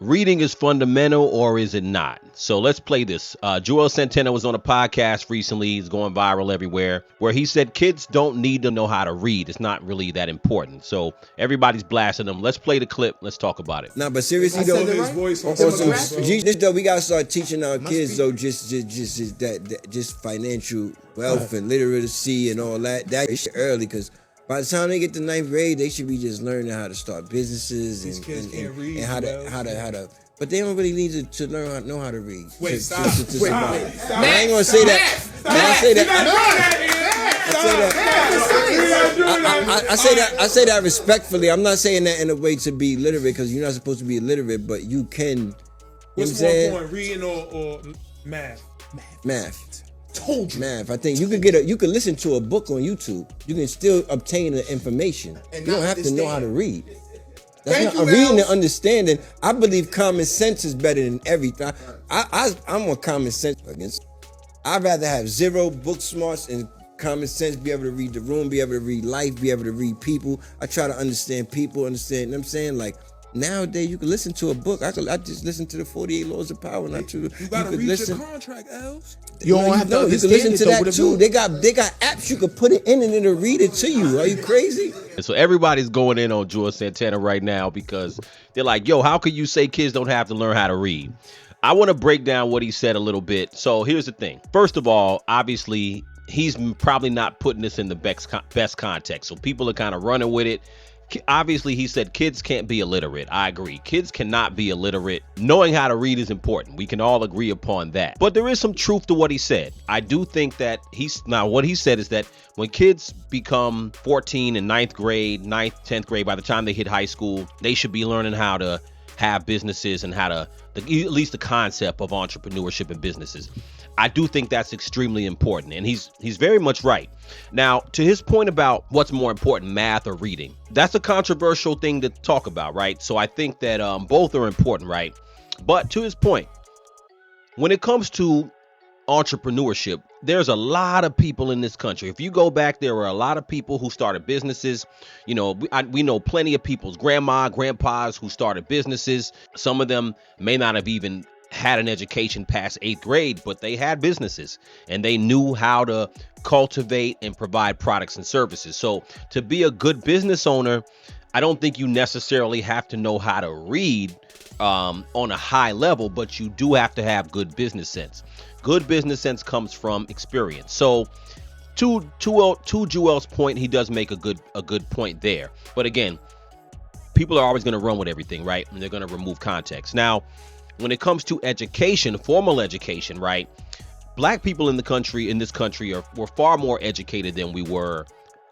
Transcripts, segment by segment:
Reading is fundamental or is it not? So let's play this. Juelz Santana was on a podcast recently. He's going viral everywhere, where he said kids don't need to know how to read. It's not really that important. So everybody's blasting them. Let's play the clip. Let's talk about it. Nah, but seriously I said though, it right? this though, we gotta start teaching our kids though, just financial wealth and literacy and all that. That is early, because by the time they get to ninth grade, they should be just learning how to start businesses These kids can't read, and how to. But they don't really need to learn know how to read. Wait, stop. Wait, Stop. stop. I ain't gonna say that. I say that. I say that respectfully. I'm not saying that in a way to be literate, because you're not supposed to be illiterate, but you can. You know What's what I'm saying? more important, reading or math? Math. Told you. Math. I think you could you could listen to a book on YouTube. You can still obtain the information. And You don't not have to know how to read. Thank That's you, not reading and Els. understanding. I believe common sense is better than everything. I'm a common sense against. I'd rather have zero book smarts and common sense, be able to read the room, be able to read life, be able to read people. I try to understand people, understand, you know what I'm saying? Like, nowadays you can listen to a book. I just listen to the 48 Laws of Power, not to You gotta could read listen. your contract, Els. You don't have to You can understand listen it, to though, that but if too. you- They got apps you could put it in and it'll read it to you. Are you crazy? And so everybody's going in on Juelz Santana right now because they're like, yo, how could you say kids don't have to learn how to read? I want to break down what he said a little bit. So here's the thing. First of all, obviously, he's probably not putting this in the best context. So people are kind of running with it. Obviously, he said kids can't be illiterate. I agree. Kids cannot be illiterate. Knowing how to read is important. We can all agree upon that. But there is some truth to what he said. I do think that what he said is that when kids become 14 in ninth grade, 10th grade, by the time they hit high school, they should be learning how to have businesses and how to, at least the concept of entrepreneurship and businesses. I do think that's extremely important, and he's very much right. Now, to his point about what's more important, math or reading, that's a controversial thing to talk about, right? So I think that both are important, right? But to his point, when it comes to entrepreneurship, there's a lot of people in this country. If you go back, there were a lot of people who started businesses. You know, we know plenty of people's grandpas who started businesses. Some of them may not have even had an education past 8th grade, but they had businesses and they knew how to cultivate and provide products and services. So to be a good business owner, I don't think you necessarily have to know how to read on a high level, but you do have to have good business sense. Good business sense comes from experience. So to Juelz's point, he does make a good point there. But again, people are always going to run with everything, right? And they're going to remove context. Now, when it comes to education, formal education, right? Black people in this country were far more educated than we were,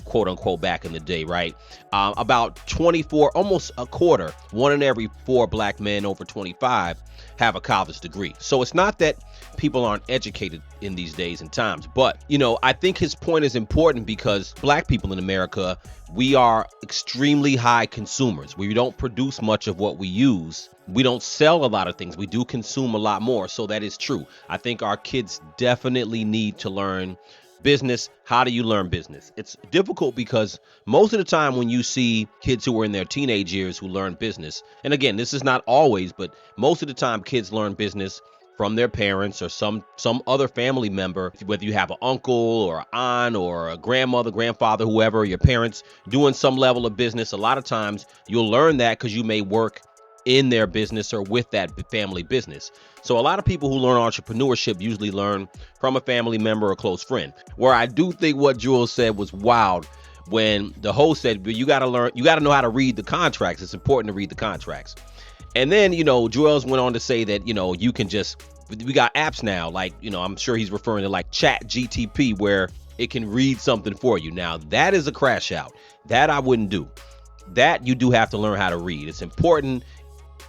quote unquote, back in the day, right? About 24, almost a quarter, 1 in every 4 black men over 25 have a college degree. So it's not that people aren't educated in these days and times, but, you know, I think his point is important because black people in America, we are extremely high consumers. We don't produce much of what we use. We don't sell a lot of things. We do consume a lot more. So that is true. I think our kids definitely need to learn business. How do you learn business? It's difficult because most of the time when you see kids who are in their teenage years who learn business, and again, this is not always, but most of the time kids learn business from their parents or some other family member, whether you have an uncle or an aunt or a grandmother, grandfather, whoever, your parents doing some level of business. A lot of times you'll learn that because you may work in their business or with that family business. So a lot of people who learn entrepreneurship usually learn from a family member or close friend. Where I do think what Juelz said was wild when the host said, you got to know how to read the contracts. It's important to read the contracts. And then, you know, Juelz went on to say that, you know, we got apps now, like, you know, I'm sure he's referring to like Chat GTP, where it can read something for you. Now, that is a crash out. That I wouldn't do. That you do have to learn how to read. It's important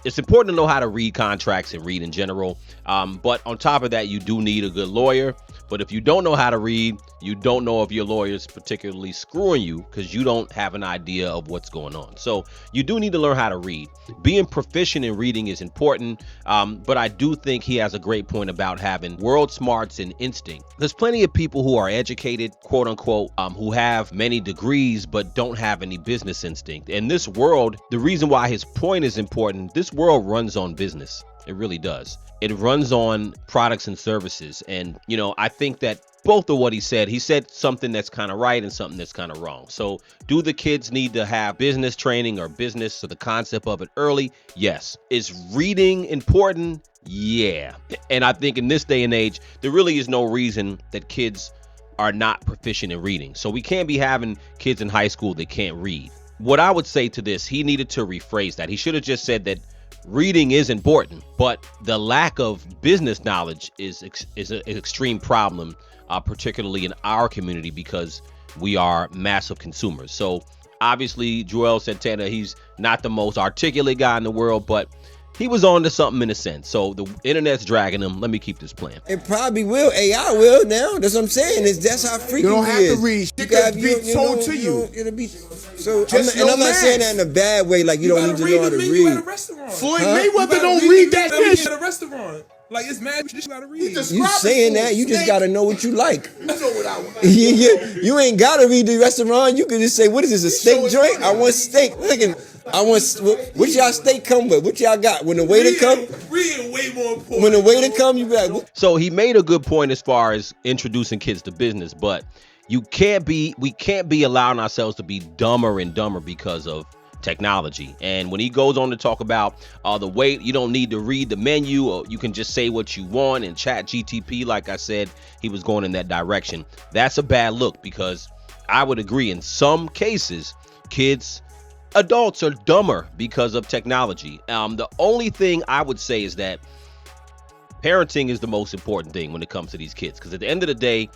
to know how to read contracts and read in general. But on top of that, you do need a good lawyer. But if you don't know how to read, you don't know if your lawyer is particularly screwing you because you don't have an idea of what's going on. So you do need to learn how to read. Being proficient in reading is important, but I do think he has a great point about having world smarts and instinct. There's plenty of people who are educated, quote unquote, who have many degrees but don't have any business instinct. In this world, the reason why his point is important, this world runs on business. It really does. It runs on products and services. And, you know, I think that both of what he said something that's kind of right and something that's kind of wrong. So do the kids need to have business training or business or the concept of it early? Yes. Is reading important? Yeah. And I think in this day and age, there really is no reason that kids are not proficient in reading. So we can't be having kids in high school that can't read. What I would say to this, he needed to rephrase that. He should have just said that reading is important, but the lack of business knowledge is an extreme problem, particularly in our community because we are massive consumers. So obviously, Juelz Santana, he's not the most articulate guy in the world, but he was on to something in a sense. So the internet's dragging him. Let me keep this playing. It probably will. AI will now. That's what I'm saying. That's how freaky You don't he have is. to read. You Shit got that's being told to you. It'll be so. Just I'm no not saying that in a bad way. Like you don't need to know how to menu read. at a restaurant. Floyd Mayweather don't read that fish at a restaurant. Like it's mad. You gotta read. You saying that? You just gotta know what you like. That's not what I want. You ain't gotta read the restaurant. You can just say, "What is this? A steak joint? I want steak. Look at. I want. What y'all steak come with? What y'all got? When the waiter come, Reading way more important. when the waiter come, you be like, "What?" So he made a good point as far as introducing kids to business, but we can't be allowing ourselves to be dumber and dumber because of technology. And when he goes on to talk about the way you don't need to read the menu, or you can just say what you want and chat GTP, like I said, he was going in that direction. That's a bad look because I would agree in some cases, adults are dumber because of technology. The only thing I would say is that parenting is the most important thing when it comes to these kids, because at the end of the day,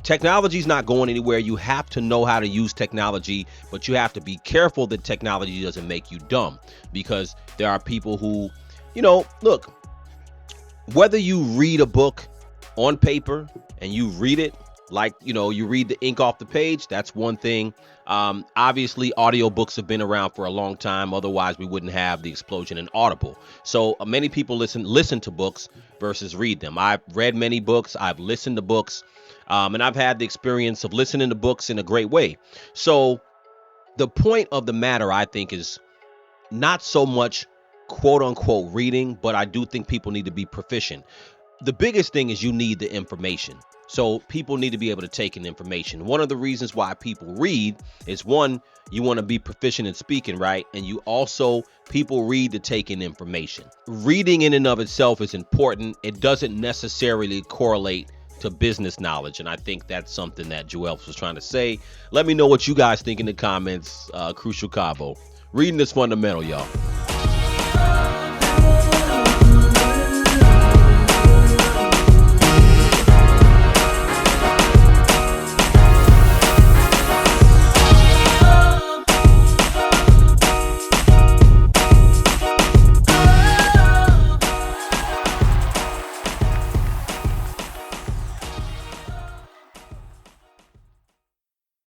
technology is not going anywhere. You have to know how to use technology, but you have to be careful that technology doesn't make you dumb, because there are people who, look, whether you read a book on paper and you read it like, you read the ink off the page, that's one thing. Obviously, audiobooks have been around for a long time. Otherwise, we wouldn't have the explosion in Audible. So many people listen to books versus read them. I've read many books. I've listened to books. And I've had the experience of listening to books in a great way. So the point of the matter, I think, is not so much quote unquote reading, but I do think people need to be proficient. The biggest thing is you need the information. So people need to be able to take in information. One of the reasons why people read is, one, you want to be proficient in speaking, right? And people read to take in information. Reading in and of itself is important. It doesn't necessarily correlate to business knowledge. And I think that's something that Juelz was trying to say. Let me know what you guys think in the comments. Crucial Cabo. Reading is fundamental, y'all.